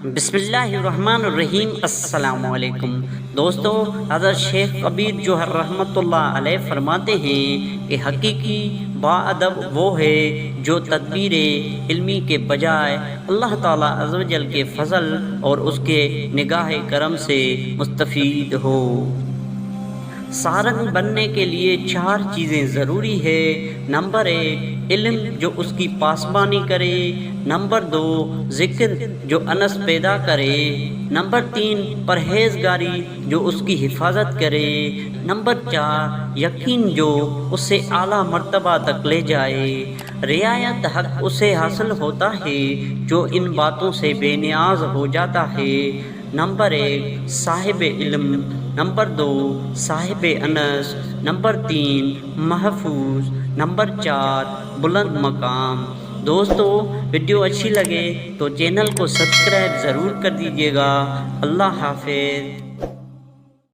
بسم اللہ الرحمن الرحیم۔ السلام علیکم دوستو، حضرت شیخ کبیر جوہر رحمۃ اللہ علیہ فرماتے ہیں کہ حقیقی باادب وہ ہے جو تدبیر علمی کے بجائے اللہ تعالیٰ عز و جل کے فضل اور اس کے نگاہ کرم سے مستفید ہو۔ سارنگ بننے کے لیے 4 چیزیں ضروری ہے۔ نمبر 1 علم جو اس کی پاسبانی کرے۔ نمبر 2 ذکر جو انس پیدا کرے۔ نمبر 3 پرہیزگاری جو اس کی حفاظت کرے۔ نمبر 4 یقین جو اسے اعلیٰ مرتبہ تک لے جائے۔ رعایت حق اسے حاصل ہوتا ہے جو ان باتوں سے بے نیاز ہو جاتا ہے۔ نمبر 1 صاحب علم۔ نمبر 2 صاحب انس۔ نمبر 3 محفوظ۔ نمبر 4 بلند مقام۔ دوستو، ویڈیو اچھی لگے تو چینل کو سبسکرائب ضرور کر دیجیے گا۔ اللہ حافظ۔